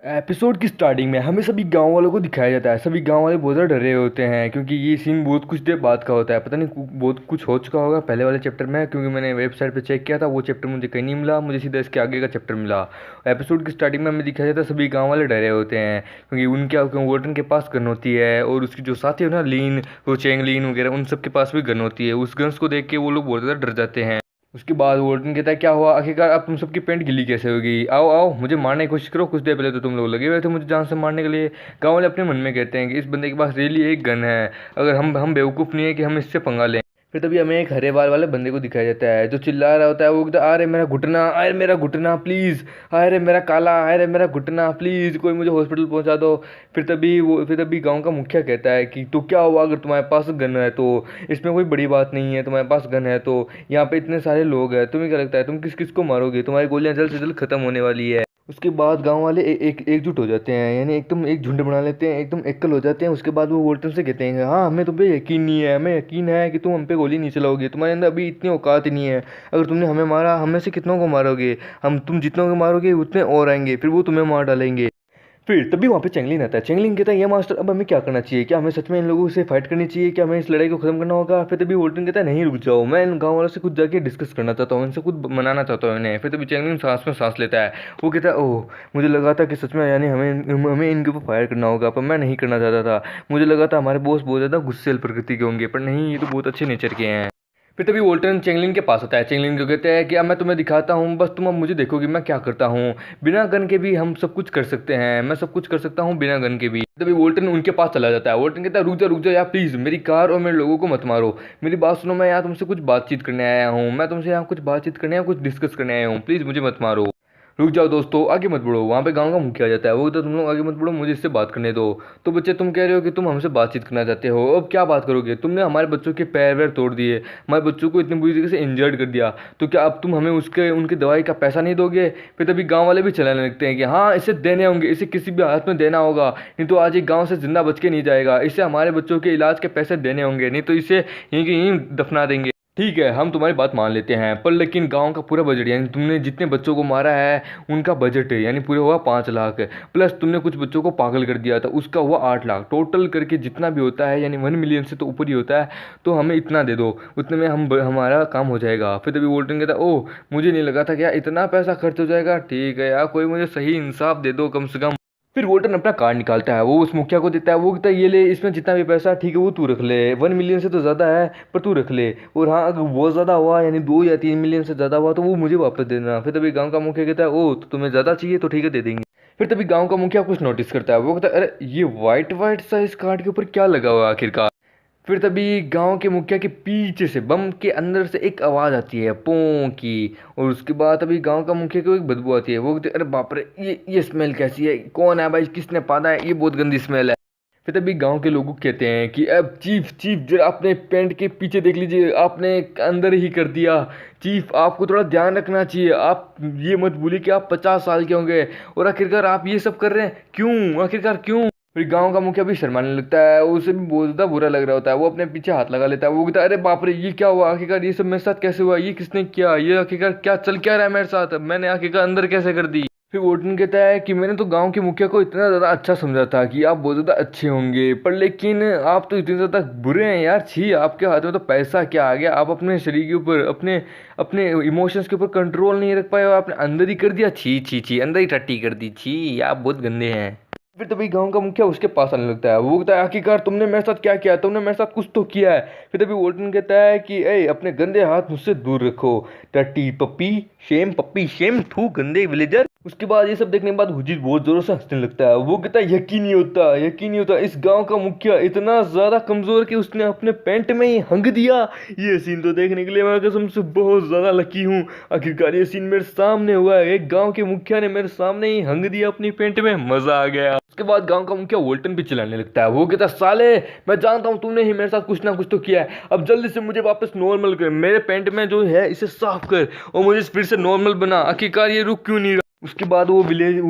Episode की starting में हमें सभी गांव वालों को दिखाया जाता है। सभी गांव वाले बहुत ज़्यादा डरे होते हैं क्योंकि ये सीन बहुत कुछ देर बाद का होता है। पता नहीं बहुत कुछ हो चुका होगा पहले वाले चैप्टर में, क्योंकि मैंने वेबसाइट पे चेक किया था, वो चैप्टर मुझे कहीं नहीं मिला, मुझे सीधा इसके आगे का चैप्टर मिला। एपिसोड की स्टार्टिंग में हमें दिखाया जाता है सभी गाँव वाले डरे होते हैं क्योंकि उनके वोटन के पास गन होती है और उसकी जो साथी है ना, लीन, वो चेंग लीन वगैरह, उन सब के पास भी गन होती है। उस गन्स को देख के वो लोग बहुत ज़्यादा डर जाते हैं। उसके बाद वॉर्डन कहता है क्या हुआ आखिरकार, अब तुम सबकी पेंट गिली कैसे होगी, आओ आओ मुझे मारने की कोशिश करो, कुछ देर पहले तो तुम लोग लगे हुए थे मुझे जान से मारने के लिए। गाँव वाले अपने मन में कहते हैं कि इस बंदे के पास रियली एक गन है, अगर हम बेवकूफ़ नहीं है कि हम इससे पंगा लें। फिर तभी हमें एक हरे बाल वाले बंदे को दिखाया जाता है जो चिल्ला रहा होता है। वो कहता है अरे मेरा घुटना, अरे मेरा घुटना प्लीज़, अरे मेरा काला, अरे मेरा घुटना प्लीज़, कोई मुझे हॉस्पिटल पहुंचा दो। फिर तभी गांव का मुखिया कहता है कि तो क्या हुआ, अगर तुम्हारे पास गन है तो इसमें कोई बड़ी बात नहीं है, तुम्हारे पास गन है तो यहाँ पे इतने सारे लोग हैं, तुम्हें क्या लगता है तुम किस किस को मारोगे, तुम्हारी गोलियां जल्द से जल्द खत्म होने वाली है। उसके बाद गांव वाले एकजुट हो जाते हैं, यानी एकदम एक झुंड बना लेते हैं, एकदम एकल हो जाते हैं। उसके बाद वो वोल्टन से कहते हैं हाँ हमें तुम पे यकीन नहीं है, हमें यकीन है कि तुम हम पे गोली नहीं चलाओगे, तुम्हारे अंदर अभी इतनी औकात ही नहीं है, अगर तुमने हमें मारा हम में से कितनों को मारोगे, हम तुम जितनों को मारोगे उतने और आएंगे, फिर वो तुम्हें मार डालेंगे। फिर तभी वहाँ पे चेंगलिन आता है। चेंगलिन कहता है ये मास्टर अब हमें क्या करना चाहिए, क्या हमें सच में इन लोगों से फाइट करनी चाहिए, क्या हमें इस लड़ाई को खत्म करना होगा। फिर तभी वोल्टन कहता है नहीं रुक जाओ, मैं इन गाँव वालों से कुछ जाके डिस्कस करना चाहता हूँ, इनसे कुछ मनाना चाहता हूँ इन्हें। फिर तभी चेंगलिन सांस में सांस लेता है। वो कहता है ओह मुझे लगा था कि सच में यानी हमें हमें इनके ऊपर फायर करना होगा, पर मैं नहीं करना चाहता था, मुझे लगा था हमारे बॉस बहुत ज़्यादा गुस्सेल प्रकृति के होंगे, पर नहीं ये तो बहुत अच्छे नेचर के हैं। फिर तभी वोल्टन चेंगलिन के पास होता है। चेंगलिन को कहते हैं कि अब मैं तुम्हें दिखाता हूँ, बस तुम अब मुझे देखोगे मैं क्या करता हूँ, बिना गन के भी हम सब कुछ कर सकते हैं, मैं सब कुछ कर सकता हूँ बिना गन के भी। तभी वोल्टन उनके पास चला जाता है। वोल्टन कहता है रुक जा यार प्लीज़, मेरी कार और मेरे लोगों को मत मारो, मेरी बात सुनो, मैं यहाँ तुमसे कुछ बातचीत करने आया हूँ, मैं तुमसे यहाँ कुछ बातचीत करने या कुछ डिस्कस करने आया हूँ, प्लीज़ मुझे मत मारो। रुक जाओ दोस्तों आगे मत बढ़ो। वहाँ पे गांव का मुखिया आ जाता है। वो तो तुम लोग आगे मत बढ़ो, मुझे इससे बात करने दो। तो बच्चे तुम कह रहे हो कि तुम हमसे बातचीत करना चाहते हो, अब क्या बात करोगे, तुमने हमारे बच्चों के पैर वैर तोड़ दिए, हमारे बच्चों को इतनी बुरी तरीके से इंजर्ड कर दिया, तो क्या अब तुम हमें उसके उनकी दवाई का पैसा नहीं दोगे। फिर तभी गाँव वाले भी चलाने लगते हैं कि हाँ इसे देने होंगे, इसे किसी भी हालत में देना होगा, नहीं तो आज एक गाँव से जिंदा बच के नहीं जाएगा, इसे हमारे बच्चों के इलाज के पैसे देने होंगे, नहीं तो इसे यहीं के यहीं दफना देंगे। ठीक है हम तुम्हारी बात मान लेते हैं, पर लेकिन गांव का पूरा बजट, यानी तुमने जितने बच्चों को मारा है उनका बजट है यानी पूरा हुआ 5 लाख, प्लस तुमने कुछ बच्चों को पागल कर दिया था उसका हुआ 8 लाख, टोटल करके जितना भी होता है यानी 1 मिलियन से तो ऊपर ही होता है, तो हमें इतना दे दो, उतने में हमारा काम हो जाएगा। फिर तभी वोल्टन कहता ओह मुझे नहीं लगा था क्या इतना पैसा खर्च हो जाएगा, ठीक है यार कोई मुझे सही इंसाफ दे दो कम से कम। फिर वोल्टन अपना कार्ड निकालता है, वो उस मुखिया को देता है। वो कहता है ये ले, इसमें जितना भी पैसा ठीक है वो तू रख ले, 1 मिलियन से तो ज़्यादा है पर तू रख ले, और हाँ अगर बहुत ज़्यादा हुआ यानी 2 या 3 मिलियन से ज़्यादा हुआ तो वो मुझे वापस दे देना। फिर तभी गांव का मुखिया कहता है ओ तो तुम्हें ज़्यादा चाहिए तो ठीक है दे देंगे। फिर तभी गांव का मुखिया कुछ नोटिस करता है। वो कहता है अरे ये वाइट वाइट सा इस कार्ड के ऊपर क्या लगा हुआ आखिरकार। फिर तभी गांव के मुखिया के पीछे से बम के अंदर से एक आवाज़ आती है पों की, और उसके बाद अभी गांव का मुखिया को एक बदबू आती है। वो कहते अरे बाप रे ये स्मेल कैसी है, कौन है भाई, किसने पादा है, ये बहुत गंदी स्मेल है। फिर तभी गांव के लोग कहते हैं कि अब चीफ चीफ जरा अपने पेंट के पीछे देख लीजिए, आपने अंदर ही कर दिया, चीफ आपको थोड़ा ध्यान रखना चाहिए, आप ये मत भूलिए कि आप 50 साल के होंगे और आखिरकार आप ये सब कर रहे हैं क्यों, आखिरकार क्यों। फिर गांव का मुखिया भी शर्माने लगता है, उसे भी बहुत ज़्यादा बुरा लग रहा होता है, वो अपने पीछे हाथ लगा लेता है। वो कहता है अरे बाप रे ये क्या हुआ आखिरकार, ये सब मेरे साथ कैसे हुआ, ये किसने किया, ये आखिरकार क्या चल क्या रहा है मेरे साथ, मैंने आखिरकार अंदर कैसे कर दी। फिर वोटन कहता है कि मैंने तो गांव के मुखिया को इतना ज़्यादा अच्छा समझा था कि आप बहुत ज़्यादा अच्छे होंगे, पर लेकिन आप तो इतने ज़्यादा बुरे हैं यार, छी आपके हाथ में तो पैसा क्या आ गया, आप अपने शरीर के ऊपर अपने अपने इमोशंस के ऊपर कंट्रोल नहीं रख पाए और आपने अंदर ही कर दिया, छी छी छी अंदर ही टट्टी कर दी, छी आप बहुत गंदे हैं। फिर तभी गांव का मुखिया उसके पास आने लगता है। वो कहता है आखिरकार तुमने मेरे साथ क्या किया, तुमने मेरे साथ कुछ तो किया है। फिर तभी वोल्टन कहता है कि ए अपने गंदे हाथ मुझसे दूर रखो, टट्टी पप्पी शेम थू गंदे विलेजर। उसके बाद ये सब देखने के बाद हुजीर बहुत जोरों से हंसने लगता है। वो कहता है यकीन नहीं होता इस गांव का मुखिया इतना ज्यादा कमजोर कि उसने अपने पेंट में ही हंग दिया। ये सीन तो देखने के लिए मैं कसम से बहुत ज्यादा लकी हूँ, आखिरकार ये सीन मेरे सामने हुआ है, एक गांव के मुखिया ने मेरे सामने ही हंग दिया अपनी पेंट में, मजा आ गया। उसके बाद गांव का मुखिया वोल्टन भी चिल्लाने लगता है। वो कहता है साले मैं जानता हूँ तुमने ही मेरे साथ कुछ ना कुछ तो किया है, अब जल्दी से मुझे वापस नॉर्मल कर, मेरे पेंट में जो है इसे साफ कर और मुझे फिर से नॉर्मल बना, आखिरकार ये रुक क्यों नहीं रहा। उसके बाद वो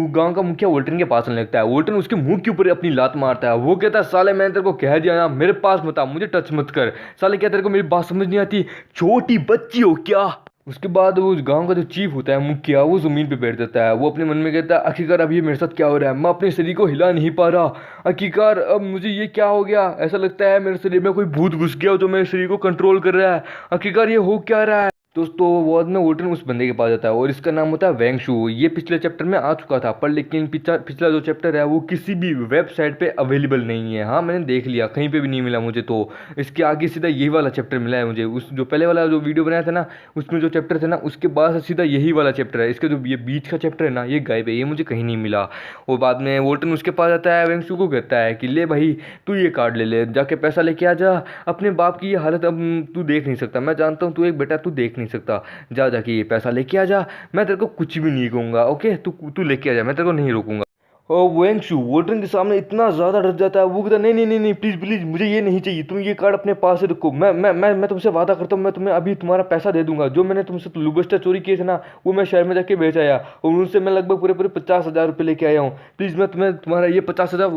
गांव का मुखिया वोल्टन के पास आने लगता है। वोल्टन उसके मुंह के ऊपर अपनी लात मारता है। वो कहता है साले मैंने तेरे को कह दिया ना मेरे पास मत आ, मुझे टच मत कर, साले क्या तेरे को मेरी बात समझ नहीं आती, छोटी बच्ची हो क्या। उसके बाद वो उस गांव का जो चीफ होता है, मुखिया, वो ज़मीन पे बैठ जाता है। वो अपने मन में कहता है, आखिरकार अब ये मेरे साथ क्या हो रहा है, मैं अपने शरीर को हिला नहीं पा रहा, आखिरकार अब मुझे ये क्या हो गया, ऐसा लगता है मेरे शरीर में कोई भूत घुस गया हो जो मेरे शरीर को कंट्रोल कर रहा है, आखिरकार ये हो क्या रहा है। दोस्तों वो बाद में वोल्टन उस बंदे के पास जाता है और इसका नाम होता है वेंगशु। ये पिछले चैप्टर में आ चुका था, पर लेकिन पिछला जो चैप्टर है वो किसी भी वेबसाइट पे अवेलेबल नहीं है। हाँ मैंने देख लिया, कहीं पे भी नहीं मिला मुझे, तो इसके आगे सीधा यही वाला चैप्टर मिला है मुझे। उस जो पहले वाला जो वीडियो बनाया था ना, उसमें जो चैप्टर थे ना, उसके बाद सीधा यही वाला चैप्टर है। इसका जो ये बीच का चैप्टर है ना, ये गायब है, ये मुझे कहीं नहीं मिला। और बाद में वोल्टन उसके पास आता है, वेंगशु को कहता है कि ले भाई, तू ये कार्ड ले ले, जाके पैसा लेके आ जा, अपने बाप की ये हालत अब तू देख नहीं सकता, मैं जानता हूँ तू एक बेटा, तू देख नहीं सकता, जा जाके ये पैसा लेके आ जा, मैं तेरे को कुछ भी नहीं कहूँगा, ओके, तू तू लेके आ जा, मैं तेरे को नहीं रोकूंगा। और वेंगशु वोल्टन के सामने इतना ज़्यादा डर जाता है, वो कहता है नहीं नहीं नहीं नहीं, प्लीज़ प्लीज़ मुझे ये नहीं चाहिए, तुम ये कार्ड अपने पास ही रखो, मैं तुमसे वादा करता हूँ, मैं तुम्हें अभी तुम्हारा पैसा दे दूंगा, जो मैंने तुमसे लूबस्टर चोरी किए थे ना, वो मैं शहर में जाके बेच आया और उनसे मैं लगभग पूरे पूरे 50,000 रुपये लेके आया हूँ, प्लीज़ मैं तुम्हें तुम्हारा ये 50,000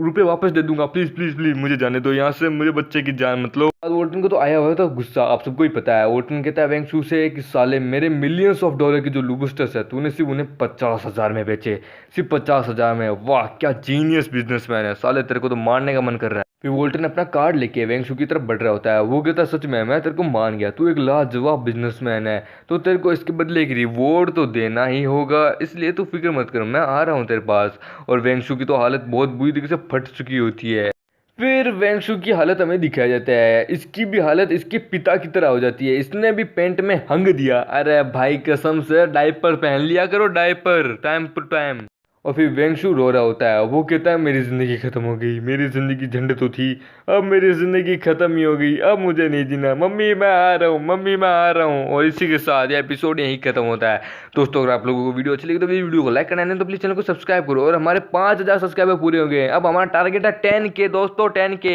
रुपये वापस दे दूंगा, प्लीज़ प्लीज़ प्लीज़ मुझे जाने दो यहाँ से, मुझे बच्चे की जान मतलब। वोल्टन को तो आया हुआ था गुस्सा, आप सबको ही पता है। वोल्टन कहता है वेंगशु से कि साले मेरे मिलियंस ऑफ डॉलर के जो लूबस्टर्स है तूने सिर्फ उन्हें 50,000 में बेचे, सिर्फ 50,000 में, वाह क्या जीनियस बिजनेसमैन है साले, तेरे को तो मारने का मन कर रहा है। फिर वोल्टन अपना कार्ड लेके वेंगशु की तरफ बढ़ रहा होता है। वो कहता है सच में मैं तेरे को मान गया, तू एक लाजवाब बिजनेसमैन है, तो तेरे को इसके बदले एक रिवॉर्ड तो देना ही होगा, इसलिए तू फिक्र मत कर, मैं आ रहा हूँ तेरे पास। और वेंगशु की तो हालत बहुत बुरी तरीके से फट चुकी होती है। फिर वेंगशु की हालत हमें दिखाया जाता है, इसकी भी हालत इसके पिता की तरह हो जाती है, इसने भी पेंट में हंग दिया। अरे भाई कसम से डायपर पहन लिया करो, डायपर टाइम टू टाइम। और फिर वेंगशु रो रहा होता है, वो कहता है मेरी ज़िंदगी ख़त्म हो गई, मेरी ज़िंदगी झंड तो थी, अब मेरी ज़िंदगी ख़त्म ही हो गई, अब मुझे नहीं जीना, मम्मी मैं आ रहा हूँ, मम्मी मैं आ रहा हूँ। और इसी के साथ ये एपिसोड यहीं ख़त्म होता है। दोस्तों अगर आप लोगों को वीडियो अच्छी लगी तो वीडियो को लाइक करना है, तो प्लीज़ चैनल को सब्सक्राइब करो। और हमारे 5,000 सब्सक्राइबर पूरे हो गए हैं, अब हमारा टारगेट है 10K दोस्तों, 10K।